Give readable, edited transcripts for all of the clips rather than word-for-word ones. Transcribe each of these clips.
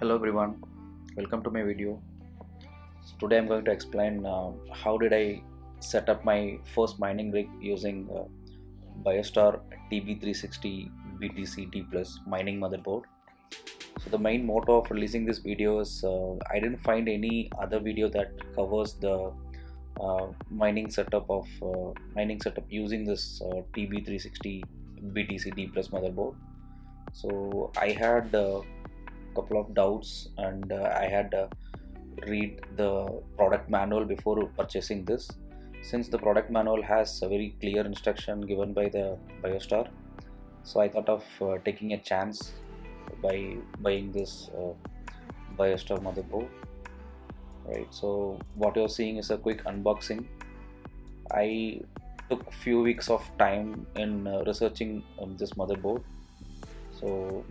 Hello everyone, welcome to my video. Today I'm going to explain how did I set up my first mining rig using Biostar TB360 BTC D mining motherboard. So the main motto of releasing this video is I didn't find any other video that covers the mining setup using this TB360 BTC D motherboard. So I had couple of doubts and I had read the product manual before purchasing this, since the product manual has a very clear instruction given by the Biostar. So I thought of taking a chance by buying this Biostar motherboard. Right, so what you're seeing is a quick unboxing. I took few weeks of time in researching this motherboard. So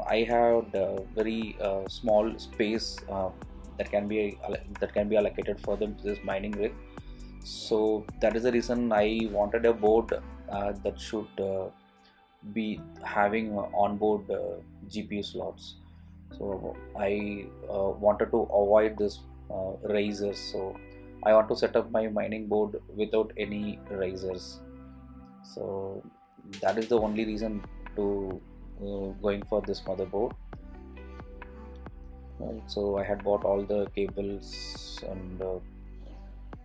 I had a very small space that can be allocated for this mining rig. So that is the reason I wanted a board that should be having onboard GPU slots. So I wanted to avoid this risers. So I want to set up my mining board without any risers. So that is the only reason to going for this motherboard. Right, so I had bought all the cables and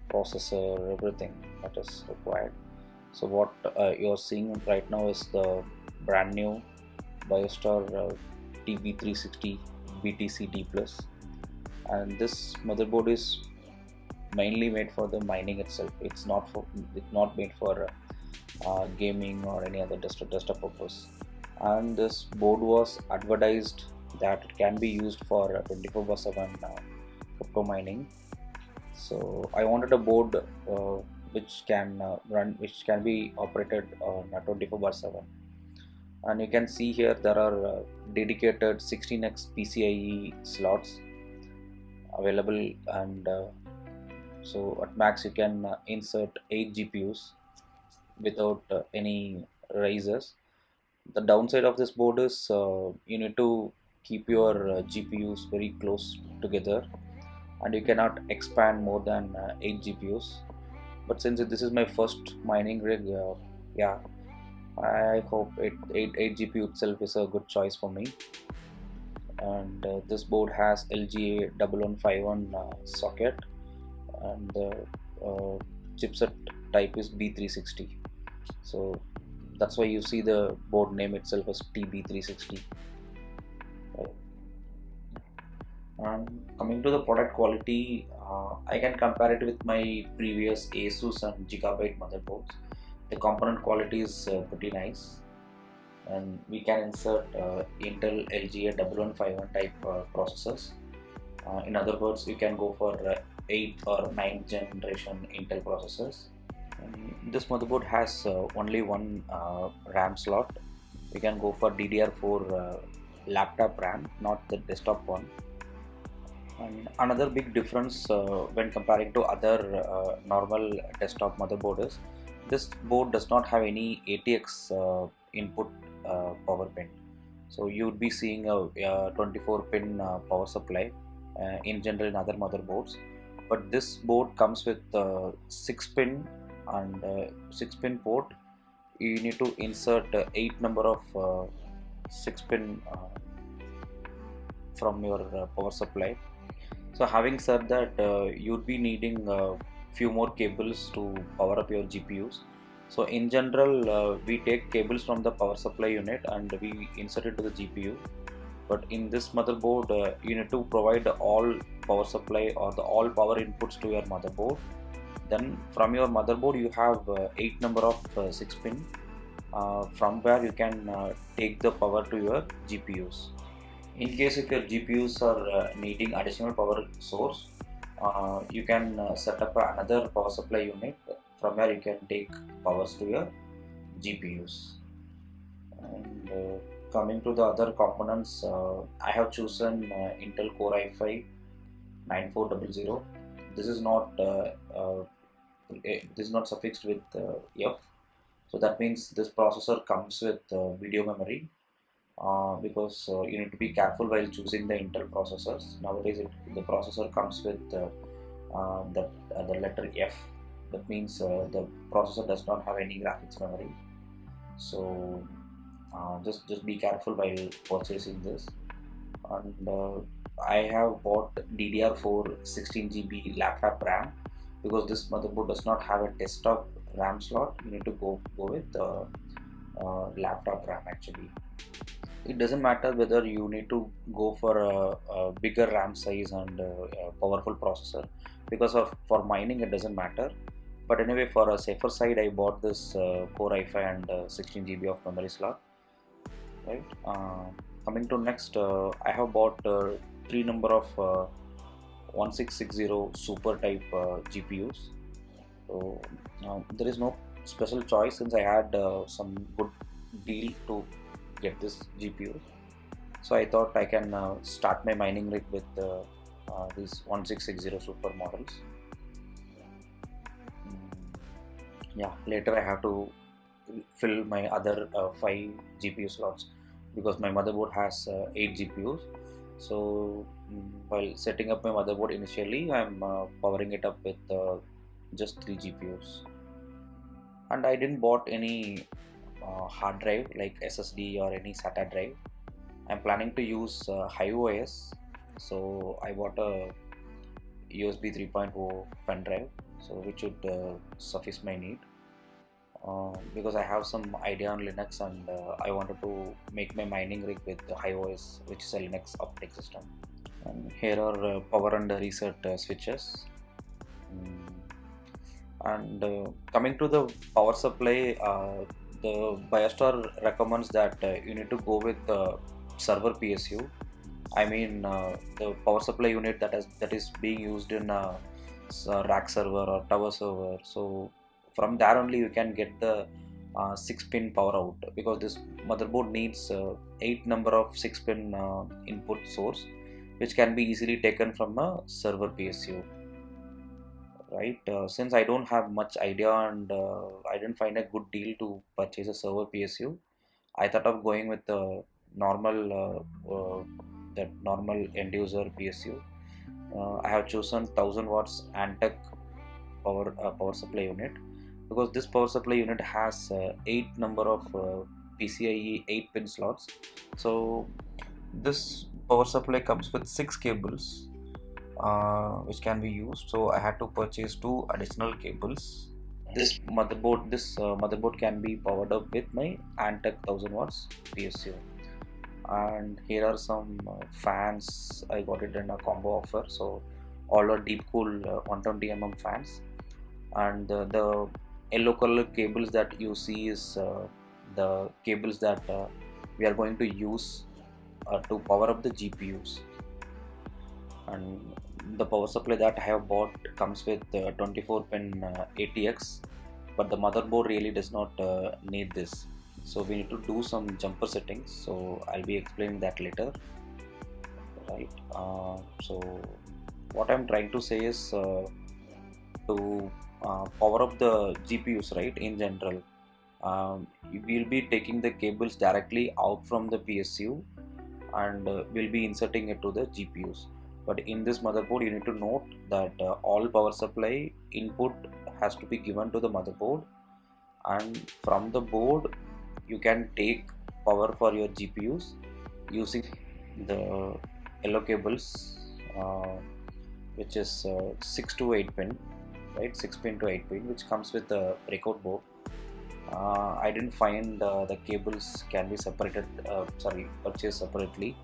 processor, everything that is required. So what you're seeing right now is the brand new Biostar TB360 BTC D and this motherboard is mainly made for the mining itself. It's not made for gaming or any other desktop purpose. And this board was advertised that it can be used for 24/7 crypto mining. So I wanted a board which can be operated on 24/7. And you can see here there are dedicated 16x PCIe slots available, and so at max you can insert 8 GPUs without any risers. The downside of this board is you need to keep your GPUs very close together, and you cannot expand more than 8 GPUs. But since this is my first mining rig, yeah, I hope 8 GPU itself is a good choice for me. And this board has LGA 1151 socket, and the chipset type is B360. So that's why you see the board name itself as TB360. And coming to the product quality, I can compare it with my previous Asus and Gigabyte motherboards. The component quality is pretty nice, and we can insert Intel LGA 1151 type processors. In other words, you can go for 8th or 9th generation Intel processors. This motherboard has only one RAM slot. We can go for DDR4 laptop RAM, not the desktop one. And another big difference when comparing to other normal desktop motherboard is this board does not have any ATX input power pin. So you would be seeing a 24 pin power supply in general in other motherboards, but this board comes with 6 pin and 6 pin port. You need to insert 8 number of 6 pin from your power supply. So having said that, you'd be needing a few more cables to power up your GPUs. So in general, we take cables from the power supply unit and we insert it to the GPU. But in this motherboard, you need to provide all power supply or all power inputs to your motherboard. Then from your motherboard, you have 8 number of 6 pin from where you can take the power to your GPUs. In case if your GPUs are needing additional power source, you can set up another power supply unit from where you can take powers to your GPUs. And coming to the other components, I have chosen Intel Core i5 9400. This is not suffixed with F, so that means this processor comes with video memory. because you need to be careful while choosing the Intel processors. Nowadays, the processor comes with the letter F. That means the processor does not have any graphics memory. So just be careful while purchasing this. And I have bought DDR4 16 GB laptop RAM because this motherboard does not have a desktop RAM slot. You need to go with laptop RAM actually. It doesn't matter whether you need to go for a bigger RAM size and a powerful processor, because of for mining it doesn't matter. But anyway, for a safer side, I bought this Core i5 and 16 GB of memory slot. Right. Coming to next, I have bought three number of 1660 super type GPUs. So there is no special choice since I had some good deal to get this GPU. So I thought I can start my mining rig with these 1660 super models. Yeah, later I have to fill my other 5 GPU slots because my motherboard has 8 GPUs. So while setting up my motherboard initially, I'm powering it up with just 3 GPUs. And I didn't bought any hard drive like SSD or any SATA drive. I'm planning to use HiveOS. So I bought a USB 3.0 pendrive, so which should suffice my need. Because I have some idea on Linux and I wanted to make my mining rig with HiveOS, which is a Linux operating system. And here are power and reset switches. And coming to the power supply, the Biostar recommends that you need to go with the server PSU. I mean the power supply unit that is being used in a rack server or tower server. So from there only you can get the 6-pin power out, because this motherboard needs 8 number of 6-pin input source, which can be easily taken from a server PSU. Right, since I don't have much idea and I didn't find a good deal to purchase a server PSU, I thought of going with the normal that normal end user PSU. I have chosen 1000 watts Antec power supply unit, because this power supply unit has 8 number of PCIe 8 pin slots. So this power supply comes with 6 cables which can be used. So I had to purchase 2 additional cables. This motherboard can be powered up with my Antec 1000 watts PSU. And here are some fans. I got it in a combo offer, so all are deep cool 120 fans. And the yellow color cables that you see is the cables that we are going to use to power up the GPUs. And the power supply that I have bought comes with 24 pin ATX, but the motherboard really does not need this. So we need to do some jumper settings, so I'll be explaining that later. Right. So what I'm trying to say is to power up the GPUs, right, in general, we'll be taking the cables directly out from the PSU and we'll be inserting it to the GPUs. But in this motherboard, you need to note that all power supply input has to be given to the motherboard, and from the board you can take power for your GPUs using the yellow cables, which is 6 to 8 pin, right, 6 pin to 8 pin, which comes with the breakout board. I didn't find the cables can be separated, purchased separately.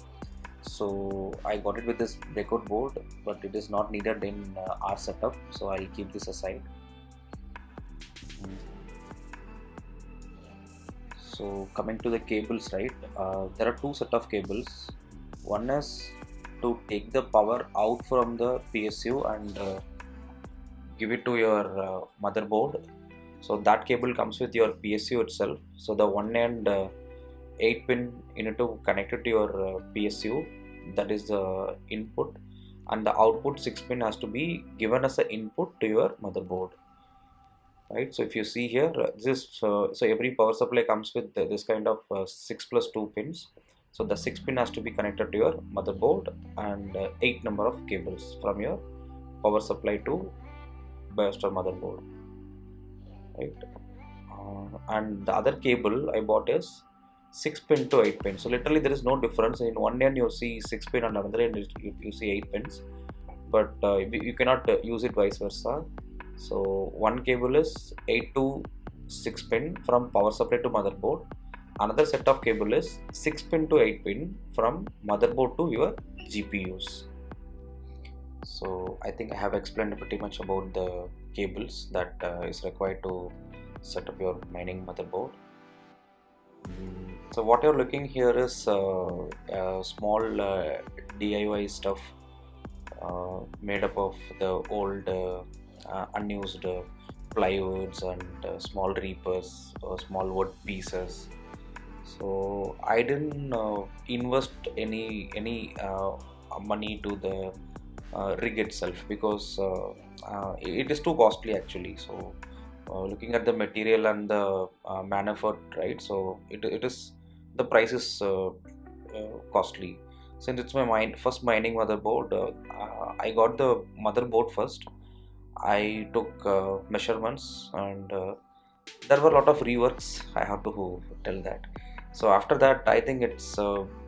So I got it with this breakout board, but it is not needed in our setup, so I'll keep this aside. So coming to the cables, right, there are 2 set of cables. One is to take the power out from the PSU and give it to your motherboard. So that cable comes with your PSU itself. So the one end 8 pin, you need to connect it to your PSU, that is the input, and the output 6 pin has to be given as an input to your motherboard. Right, so if you see here, so every power supply comes with this kind of 6 plus 2 pins. So the 6 pin has to be connected to your motherboard, and 8 number of cables from your power supply to Biostar motherboard, right? And the other cable I bought is 6 pin to 8 pin. So literally there is no difference. In one end you see 6 pin and another end you see 8 pins, but you cannot use it vice versa. So one cable is 8 to 6 pin from power supply to motherboard. Another set of cable is 6 pin to 8 pin from motherboard to your GPUs. So I think I have explained pretty much about the cables that is required to set up your mining motherboard. So what you're looking here is small DIY stuff made up of the old unused plywoods and small reapers or small wood pieces. So I didn't invest any money to the rig itself, because it is too costly actually. So looking at the material and the man effort, right? So it is, the price is costly. Since it's my first mining motherboard, I got the motherboard first. I took measurements, and there were a lot of reworks, I have to tell that. So after that, I think it's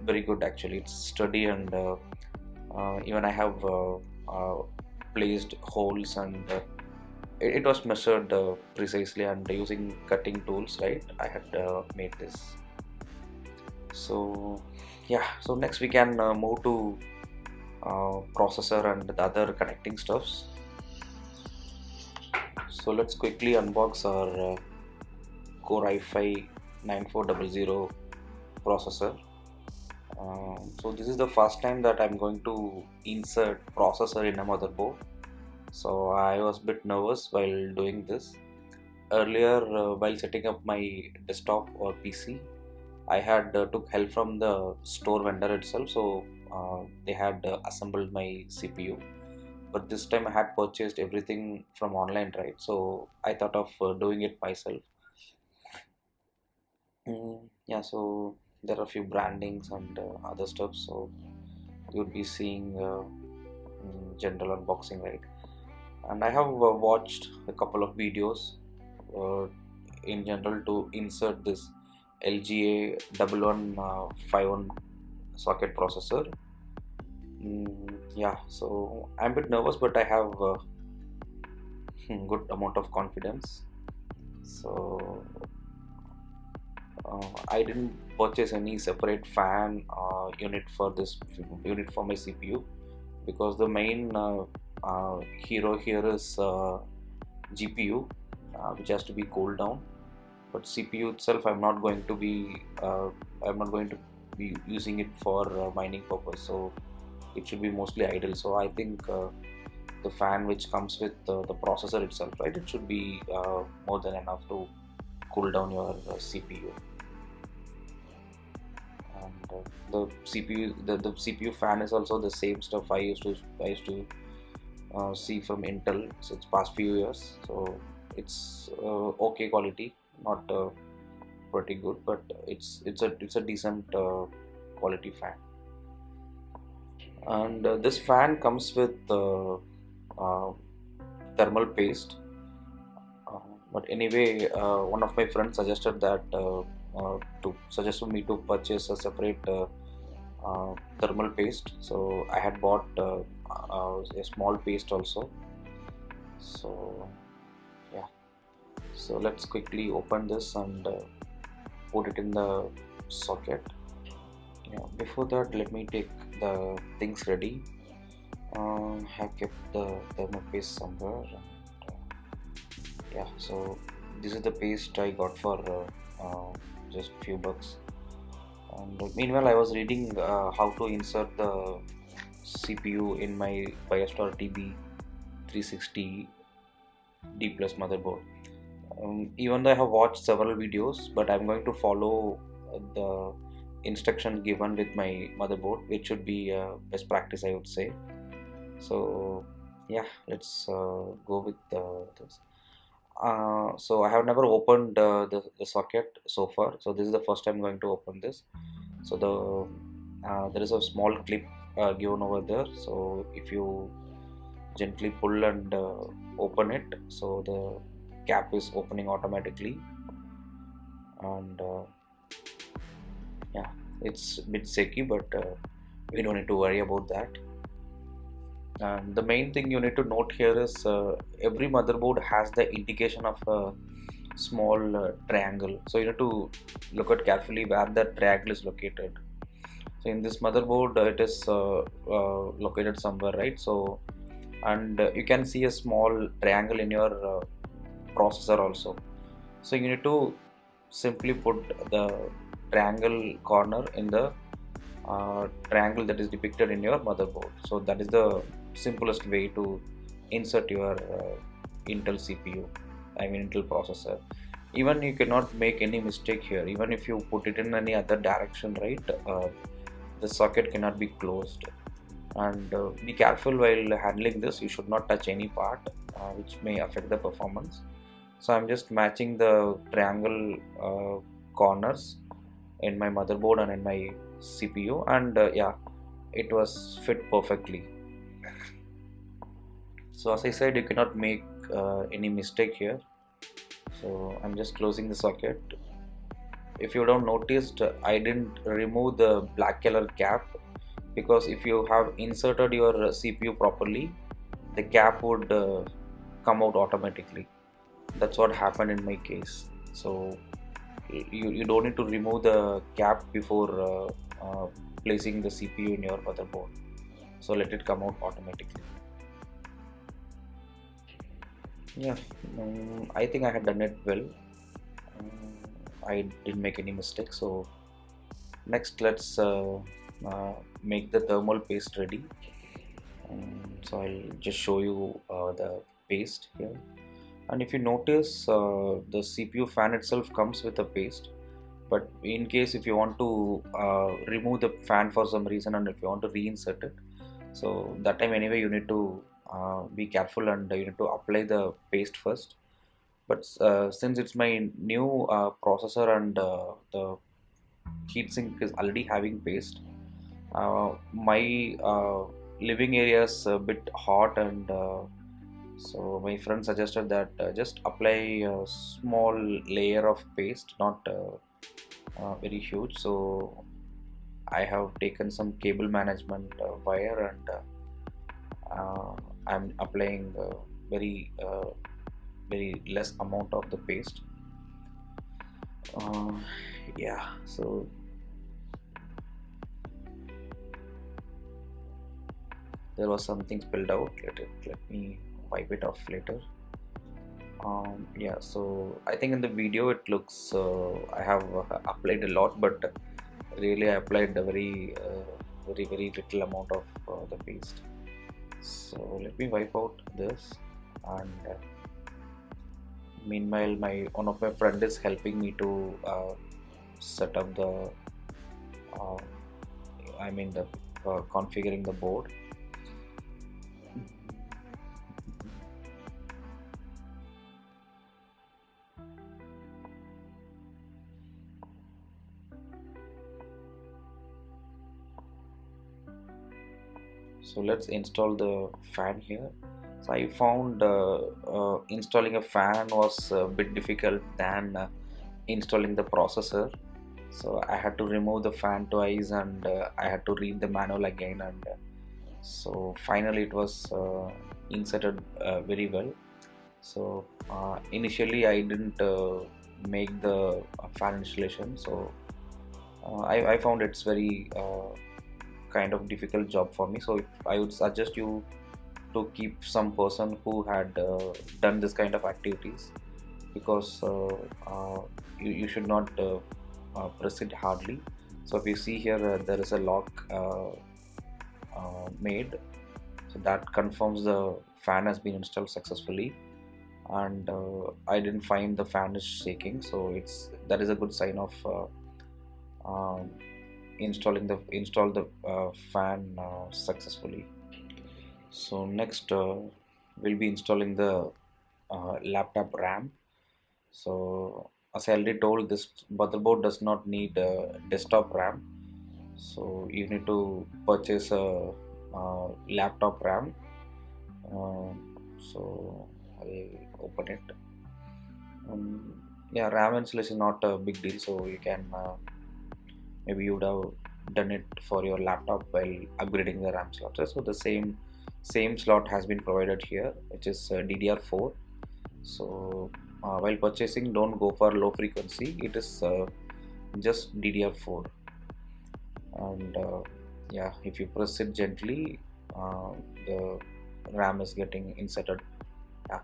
very good actually. It's sturdy, and even I have placed holes, and it was measured precisely, and using cutting tools, right? I had made this. So yeah, so next we can move to processor and the other connecting stuffs. So let's quickly unbox our Core i5 9400 processor. So this is the first time that I'm going to insert processor in a motherboard. So I was a bit nervous while doing this. Earlier, while setting up my desktop or PC, I had took help from the store vendor itself. So they had assembled my CPU. But this time I had purchased everything from online, right? So I thought of doing it myself. Yeah, so there are a few brandings and other stuff. So you'll be seeing general unboxing, right? And I have watched a couple of videos uh, in general to insert this LGA 1151 socket processor. Yeah, so I'm a bit nervous, but I have good amount of confidence. So I didn't purchase any separate fan unit for this unit for my CPU, because the main hero here is GPU, which has to be cooled down. But CPU itself, I'm not going to be using it for mining purpose. So it should be mostly idle. So I think the fan which comes with the processor itself, right? It should be more than enough to cool down your CPU. And the CPU fan is also the same stuff I used to see from Intel since past few years. So it's okay quality, not pretty good, but it's a decent quality fan. And this fan comes with thermal paste. But anyway, one of my friends suggested that suggested me to purchase a separate thermal paste. So I had bought a small paste also. So yeah, so let's quickly open this and put it in the socket. Yeah, before that, let me take the things ready. I have kept the thermal paste somewhere. Yeah, so this is the paste I got for just few bucks. And meanwhile, I was reading how to insert the CPU in my Biostar TB360 D Plus motherboard. Even though I have watched several videos, but I'm going to follow the instruction given with my motherboard, which should be best practice, I would say. So yeah, let's go with this. So I have never opened the socket so far, so this is the first time I'm going to open this. So there is a small clip given over there, so if you gently pull and open it, so the cap is opening automatically. And yeah, it's a bit shaky, but we don't need to worry about that. And the main thing you need to note here is every motherboard has the indication of a small triangle, so you need to look at carefully where that triangle is located. So in this motherboard it is located somewhere, right? So, and you can see a small triangle in your processor also. So you need to simply put the triangle corner in the triangle that is depicted in your motherboard. So that is the simplest way to insert your Intel CPU, I mean Intel processor. Even you cannot make any mistake here. Even if you put it in any other direction, right, the socket cannot be closed. And be careful while handling this. You should not touch any part which may affect the performance. So I'm just matching the triangle corners in my motherboard and in my CPU, and yeah, it was fit perfectly. So as I said, you cannot make any mistake here. So I'm just closing the socket. If you don't noticed, I didn't remove the black color cap, because if you have inserted your CPU properly, the cap would come out automatically. That's what happened in my case. So you don't need to remove the cap before placing the CPU in your motherboard. So let it come out automatically. Yeah, I think I had done it well. I didn't make any mistakes. So next, let's make the thermal paste ready. So I'll just show you the paste here. And if you notice, the CPU fan itself comes with a paste. But in case if you want to remove the fan for some reason, and if you want to reinsert it, so that time anyway you need to be careful, and you need to apply the paste first. But since it's my new processor, and the heatsink is already having paste, my living area is a bit hot, and so my friend suggested that just apply a small layer of paste, not very huge. So I have taken some cable management wire, and I'm applying very less amount of the paste. Uh, yeah, so there was something spilled out. Let me wipe it off later. Yeah, so I think in the video it looks I have applied a lot, but really I applied a very little amount of the paste. So let me wipe out this, and meanwhile one of my friend is helping me to set up the uh, I mean the configuring the board. So let's install the fan here. So I found installing a fan was a bit difficult than installing the processor. So I had to remove the fan twice, and I had to read the manual again, and so finally it was inserted very well. So initially I didn't make the fan installation, so I found it's very kind of difficult job for me. So I would suggest you to keep some person who had done this kind of activities, because you should not press it hardly. So if you see here, there is a lock made, so that confirms the fan has been installed successfully. And I didn't find the fan is shaking, so that is a good sign of um, install the fan successfully. So next we'll be installing the laptop RAM. So as I already told, this motherboard does not need desktop RAM. So you need to purchase a laptop RAM. So I open it. Yeah, RAM installation is not a big deal, so you can maybe you would have done it for your laptop while upgrading the RAM slot. So the same slot has been provided here, which is DDR4. So while purchasing, don't go for low frequency. It is just DDR4, and yeah, if you press it gently, the RAM is getting inserted. Yeah.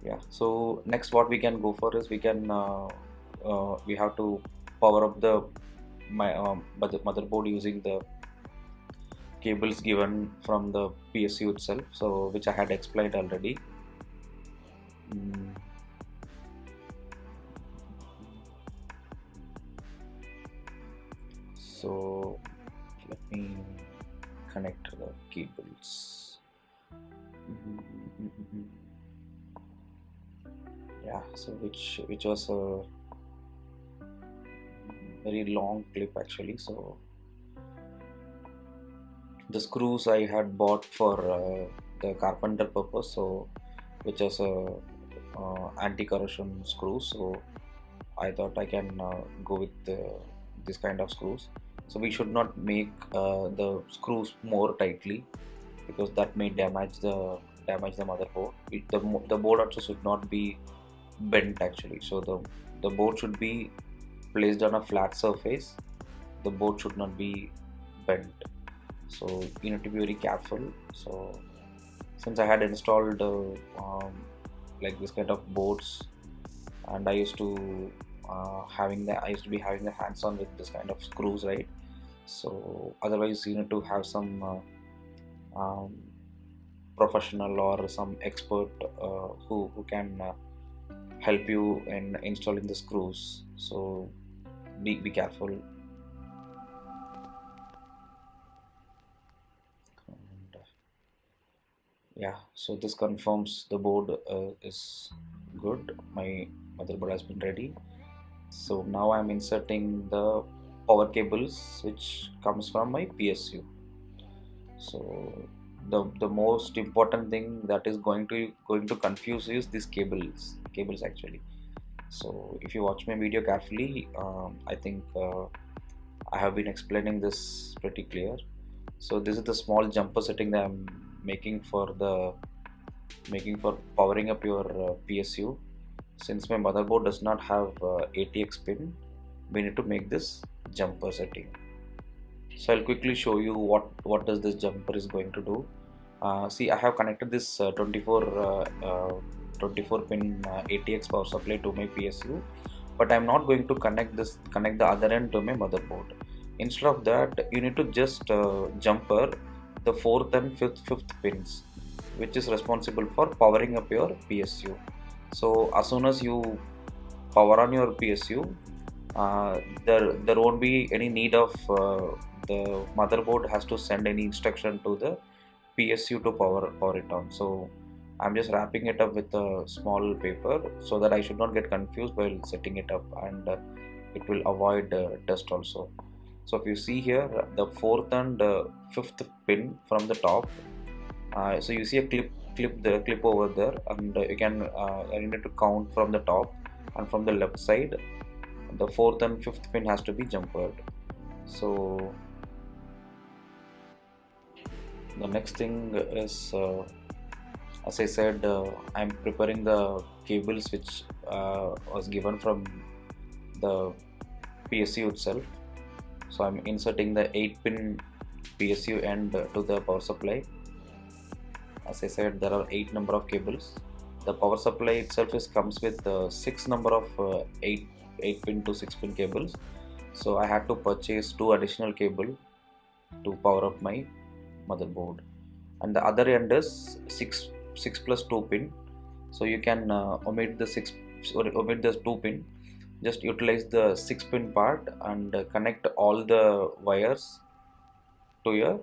Yeah, so next what we can go for is we have to power up the motherboard using the cables given from the PSU itself, so which I had explained already. Mm. So let me connect the cables. Yeah, so which was a very long clip actually. So the screws I had bought for the carpenter purpose, so which is a anti-corrosion screws. So I thought I can go with this kind of screws. So we should not make the screws more tightly, because that may damage the motherboard. The board also should not be bent actually. So the board should be placed on a flat surface. The board should not be bent. So you need to be very careful. So since I had installed like this kind of boards, and I used to be having the hands on with this kind of screws, right? So otherwise you need to have some um, professional or some expert who can help you in installing the screws. So be careful. And, yeah, so this confirms the board is good. My motherboard has been ready. So now I'm inserting the power cables which comes from my PSU. So the most important thing that is going to confuse is these cables actually. So if you watch my video carefully, I think I have been explaining this pretty clear. So this is the small jumper setting that I'm making for powering up your PSU. Since my motherboard does not have ATX pin, we need to make this jumper setting. So I'll quickly show you what does this jumper is going to do. See, I have connected this 24 pin ATX power supply to my PSU, but I'm not going to connect the other end to my motherboard. Instead of that, you need to just jumper the fourth and fifth pins, which is responsible for powering up your PSU. So as soon as you power on your PSU, there won't be any need of the motherboard has to send any instruction to the PSU to power it on. So I'm just wrapping it up with a small paper so that I should not get confused while setting it up, and it will avoid dust also. So if you see here, the fourth and fifth pin from the top, so you see a clip over there, and you need to count from the top, and from the left side the fourth and fifth pin has to be jumpered. So the next thing is, as I said, I'm preparing the cables which was given from the PSU itself. So I'm inserting the 8-pin PSU end to the power supply. As I said, there are 8 number of cables. The power supply itself comes with 6 number of 8-pin to 6-pin cables. So I had to purchase 2 additional cable to power up my motherboard, and the other end is 6 plus 2 pin. So you can omit the 2 pin, just utilize the 6 pin part and connect all the wires to your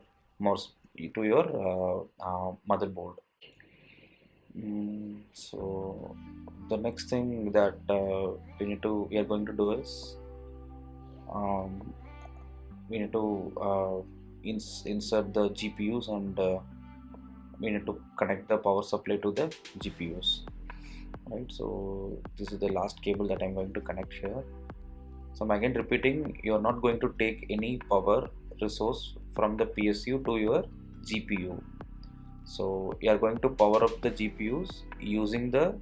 motherboard. So the next thing that we are going to do is um, we need to insert the GPUs, and we need to connect the power supply to the GPUs, right? So this is the last cable that I'm going to connect here. So I'm again repeating, you're not going to take any power resource from the PSU to your GPU. So you are going to power up the GPUs using the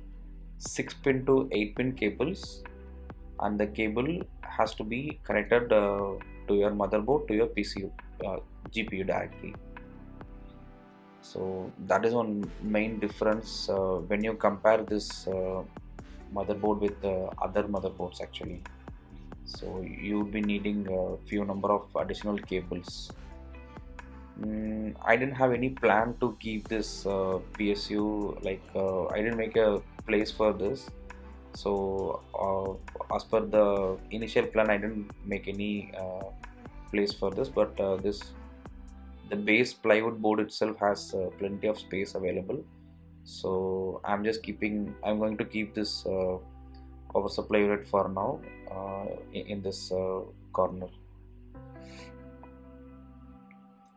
6 pin to 8 pin cables, and the cable has to be connected to your motherboard, to your PCU, GPU directly. So that is one main difference when you compare this motherboard with other motherboards actually. So you would be needing a few number of additional cables. I didn't have any plan to keep this PSU, like I didn't make a place for this. So as per the initial plan, I didn't make any place for this, but the base plywood board itself has plenty of space available. So I'm going to keep this power supply unit for now in this corner,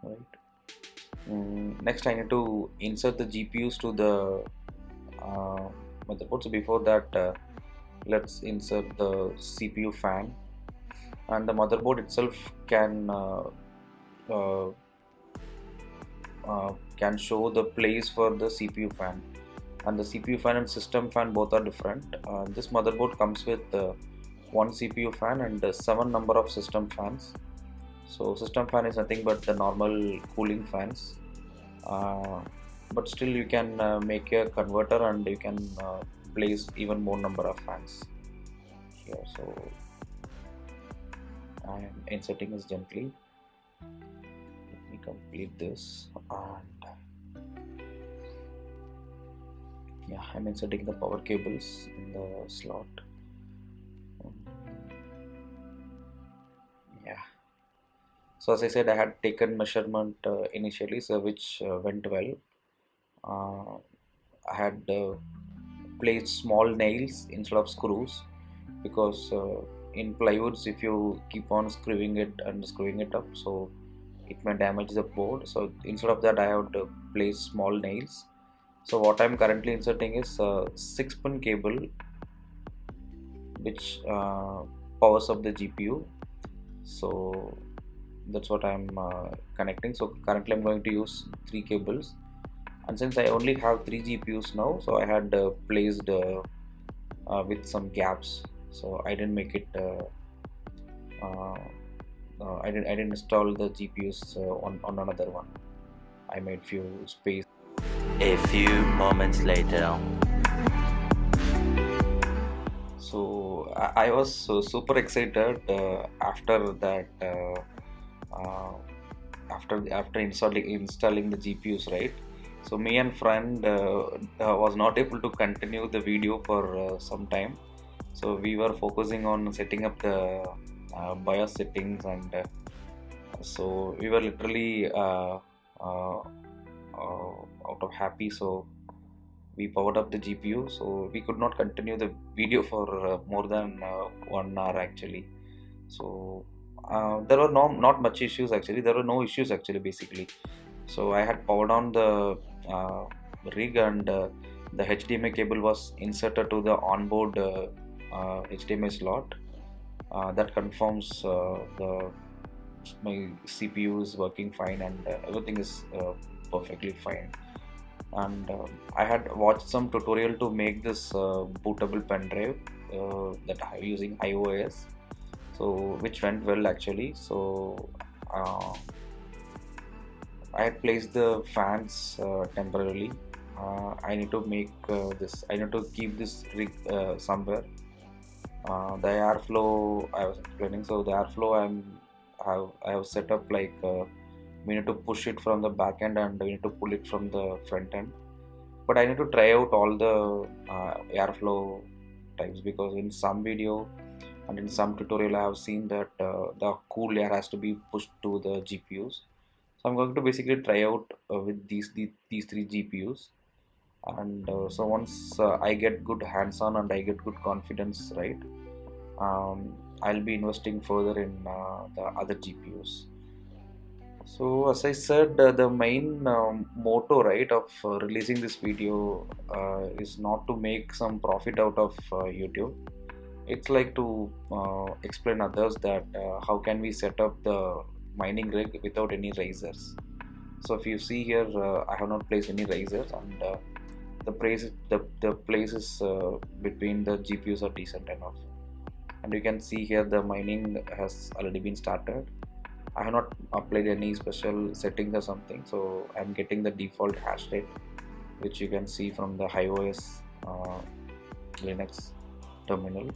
right? Next I need to insert the GPUs to the motherboard. So before that, let's insert the CPU fan, and the motherboard itself uh, can show the place for the CPU fan, and the CPU fan and system fan both are different. This motherboard comes with one CPU fan and 7 number of system fans. So system fan is nothing but the normal cooling fans, uh, but still you can make a converter, and you can place even more number of fans here. So I am inserting this gently. Let me complete this, and yeah, I'm inserting the power cables in the slot. Yeah, so as I said, I had taken measurement initially, so which went well. uh, I had placed small nails instead of screws, because in plywoods, if you keep on screwing it and screwing it up, so it may damage the board. So instead of that, I have placed small nails. So what I'm currently inserting is a 6 pin cable which powers up the GPU. So that's what I'm connecting. So currently I'm going to use 3 cables, and since I only have 3 GPUs now, so I had placed with some gaps, so I didn't make it uh, I didn't install the GPUs on another one. I made few space. A few moments later. So I was super excited after that. Uh, after installing the GPUs, right? So me and friend was not able to continue the video for some time. So we were focusing on setting up the BIOS settings, and so we were literally out of happy. So we powered up the GPU, so we could not continue the video for more than 1 hour actually. So there were not much issues actually. There were no issues actually, basically. So I had powered on the rig, and the HDMI cable was inserted to the onboard HDMI slot. That confirms my CPU is working fine, and everything is perfectly fine. And I had watched some tutorial to make this bootable pen drive that I'm using iOS, so which went well actually. So I had placed the fans temporarily. I need to make this. I need to keep this rig somewhere. The airflow I was explaining. So the airflow I have set up like we need to push it from the back end, and we need to pull it from the front end. But I need to try out all the airflow types, because in some video and in some tutorial I have seen that the cool air has to be pushed to the GPUs. So I'm going to basically try out with these 3 GPUs. And so once I get good hands-on and I get good confidence, right, I'll be investing further in the other GPUs. So as I said, the main motto, right, of releasing this video is not to make some profit out of YouTube. It's like to explain others that how can we set up the mining rig without any risers. So if you see here, I have not placed any risers, and the places between the GPUs are decent enough. And you can see here the mining has already been started. I have not applied any special settings or something, so I'm getting the default hash rate, which you can see from the iOS Linux terminal.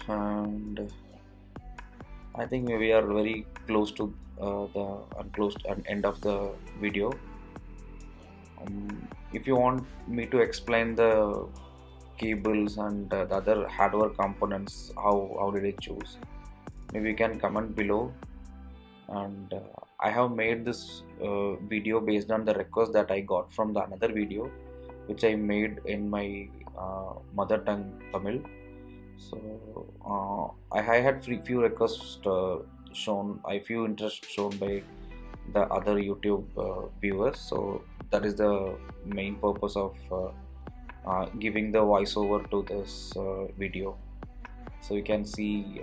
And I think we are very close to the end of the video. If you want me to explain the cables and the other hardware components, how did I choose, maybe you can comment below. And I have made this video based on the request that I got from the another video which I made in my mother tongue Tamil. So I had few requests shown, few interest shown by the other YouTube viewers. So that is the main purpose of giving the voiceover to this video. So you can see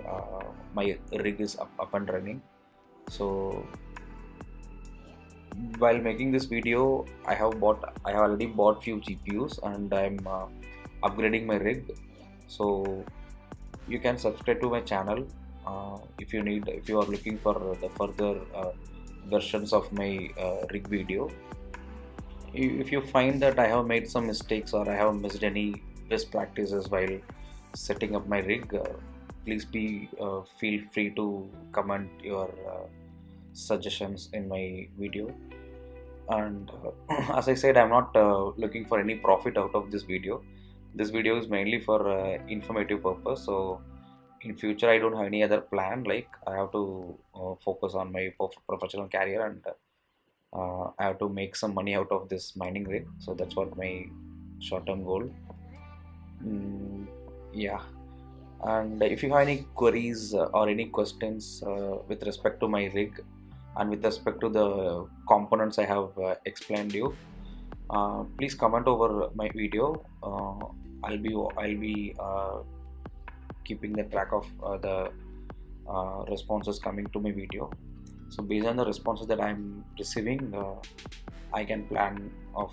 my rig is up and running. So while making this video, I have already bought few GPUs, and I'm upgrading my rig. So you can subscribe to my channel if you are looking for the further versions of my rig video. If you find that I have made some mistakes or I have missed any best practices while setting up my rig, please feel free to comment your suggestions in my video. And as I said, I'm not looking for any profit out of this video. This video is mainly for informative purpose. So in future I don't have any other plan, like I have to focus on my professional career, and I have to make some money out of this mining rig. So that's what my short-term goal. Yeah. And if you have any queries or any questions with respect to my rig and with respect to the components I have explained you, please comment over my video. I'll be keeping the track of the responses coming to my video. So based on the responses that I'm receiving, I can plan of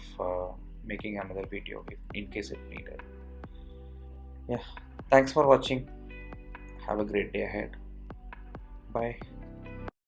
making another video in case it needed. Yeah, thanks for watching. Have a great day ahead. Bye.